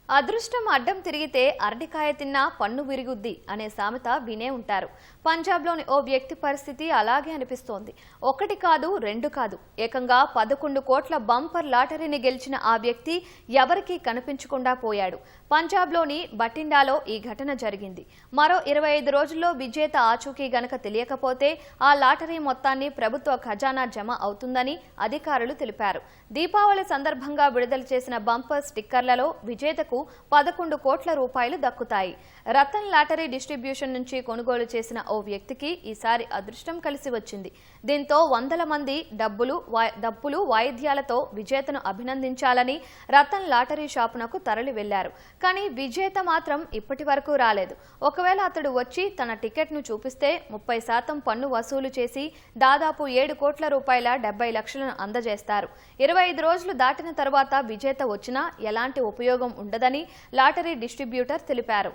అదృష్టం అడ్డం తిరిగితే అరటికాయ తిన్నా పన్ను విరుగుద్ది అనే సామెత వినే ఉంటారు. పంజాబ్లోని ఓ వ్యక్తి పరిస్థితి అలాగే అనిపిస్తోంది. ఒకటి కాదు, రెండు కాదు, ఏకంగా 11 కోట్ల బంపర్ లాటరీని గెలిచిన ఆ వ్యక్తి ఎవరికీ కనిపించకుండా పోయాడు. పంజాబ్లోని బటిండాలో ఈ ఘటన జరిగింది. మరో 25 రోజుల్లో విజేత ఆచూకీ గనక తెలియకపోతే ఆ లాటరీ మొత్తాన్ని ప్రభుత్వ ఖజానా జమ అవుతుందని అధికారులు తెలిపారు. దీపావళి సందర్భంగా విడుదల చేసిన బంపర్ స్టిక్కర్లలో విజేతకు 11 కోట్ల రూపాయలు దక్కుతాయి. రతన్ లాటరీ డిస్ట్రిబ్యూషన్ నుంచి కొనుగోలు చేసిన ఓ వ్యక్తికి ఈసారి అదృష్టం కలిసి వచ్చింది. దీంతో వందల మంది డబ్బులు వాయిద్యాలతో విజేతను అభినందించాలని రతన్ లాటరీ షాపునకు తరలి వెళ్లారు. కానీ విజేత మాత్రం ఇప్పటి వరకు రాలేదు. ఒకవేళ అతడు వచ్చి తన టికెట్ను చూపిస్తే 30% పన్ను వసూలు చేసి దాదాపు 7 కోట్ల రూపాయల 70 లక్షలను అందజేస్తారు. 25 రోజులు దాటిన తర్వాత విజేత వచ్చినా ఎలాంటి ఉపయోగం ఉండదని లాటరీ డిస్ట్రిబ్యూటర్ తెలిపారు.